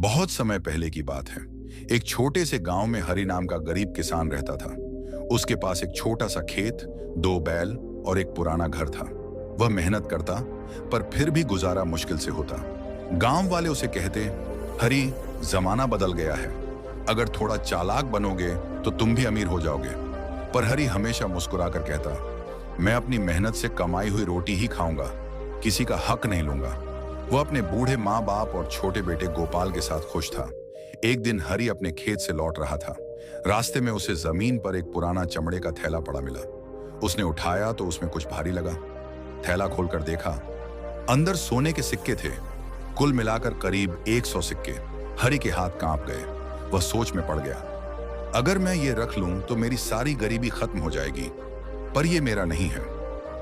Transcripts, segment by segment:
बहुत समय पहले की बात है। एक छोटे से गांव में हरि नाम का गरीब किसान रहता था। उसके पास एक छोटा सा खेत, दो बैल और एक पुराना घर था। वह मेहनत करता, पर फिर भी गुजारा मुश्किल से होता। गांव वाले उसे कहते, हरि, जमाना बदल गया है। अगर थोड़ा चालाक बनोगे तो तुम भी अमीर हो जाओगे। पर हरि हमेशा मुस्कुराकर कहता, मैं अपनी मेहनत से कमाई हुई रोटी ही खाऊंगा, किसी का हक नहीं लूंगा। वो अपने बूढ़े माँ बाप और छोटे बेटे गोपाल के साथ खुश था। एक दिन हरि अपने खेत से लौट रहा था। रास्ते में उसे जमीन पर एक पुराना चमड़े का थैला पड़ा मिला। उसने उठाया तो उसमें कुछ भारी लगा। थैला खोलकर देखा, अंदर सोने के सिक्के थे, कुल मिलाकर करीब 100 सिक्के। हरि के हाथ कांप गए। वह सोच में पड़ गया, अगर मैं ये रख लूं तो मेरी सारी गरीबी खत्म हो जाएगी, पर यह मेरा नहीं है।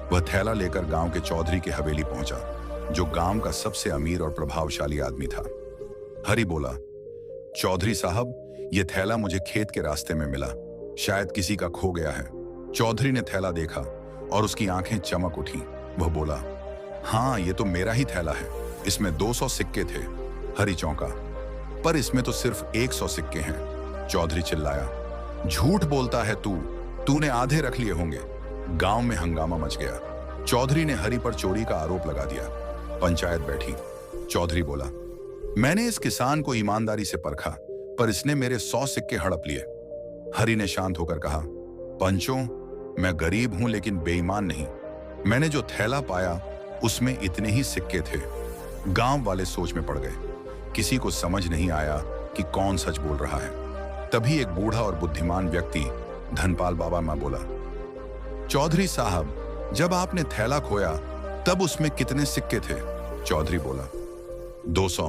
वह थैला लेकर गांव के चौधरी की हवेली पहुंचा, जो गांव का सबसे अमीर और प्रभावशाली आदमी था। हरि बोला, चौधरी साहब, यह थैला मुझे खेत के रास्ते में मिला, शायद किसी का खो गया है। चौधरी ने थैला देखा और उसकी आंखें चमक उठी। वह बोला, हाँ, ये तो मेरा ही थैला है, इसमें 200 सिक्के थे। हरि चौंका, पर इसमें तो सिर्फ 100 सिक्के हैं। चौधरी चिल्लाया, झूठ बोलता है तू, तूने आधे रख लिए होंगे। गांव में हंगामा मच गया। चौधरी ने हरि पर चोरी का आरोप लगा दिया। पंचायत बैठी। चौधरी बोला, मैंने इस किसान को ईमानदारी से परखा, पर इसने मेरे 100 सिक्के हड़प लिए। हरि ने शांत होकर कहा, पंचों, मैं गरीब हूं लेकिन बेईमान नहीं। मैंने जो थैला पाया उसमें इतने ही सिक्के थे। गांव वाले सोच में पड़ गए। किसी को समझ नहीं आया कि कौन सच बोल रहा है। तभी एक बूढ़ा और बुद्धिमान व्यक्ति धनपाल बाबा मां बोला, चौधरी साहब, जब आपने थैला खोया तब उसमें कितने सिक्के थे? चौधरी बोला, 200।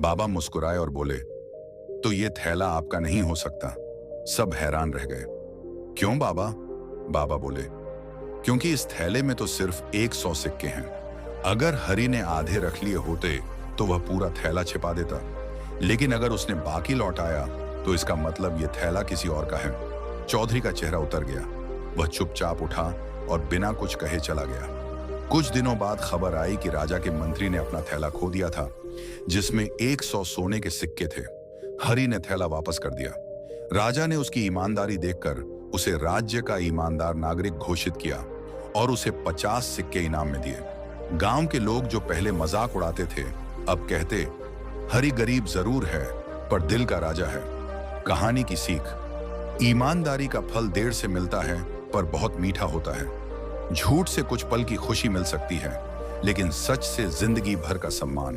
बाबा मुस्कुराए और बोले, तो ये थैला आपका नहीं हो सकता। सब हैरान रह गए। क्यों बाबा? बाबा बोले, क्योंकि इस थैले में तो सिर्फ 100 सिक्के हैं। अगर हरि ने आधे रख लिए होते तो वह पूरा थैला छिपा देता, लेकिन अगर उसने बाकी लौटाया तो इसका मतलब यह थैला किसी और का है। चौधरी का चेहरा उतर गया। वह चुपचाप उठा और बिना कुछ कहे चला गया। कुछ दिनों बाद खबर आई कि राजा के मंत्री ने अपना थैला खो दिया था, जिसमें 100 सोने के सिक्के थे। हरि ने थैला वापस कर दिया। राजा ने उसकी ईमानदारी देखकर उसे राज्य का ईमानदार नागरिक घोषित किया और उसे 50 सिक्के इनाम में दिए। गांव के लोग जो पहले मजाक उड़ाते थे, अब कहते, हरि गरीब जरूर है पर दिल का राजा है। कहानी की सीख, ईमानदारी का फल देर से मिलता है पर बहुत मीठा होता है। झूठ से कुछ पल की खुशी मिल सकती है, लेकिन सच से जिंदगी भर का सम्मान।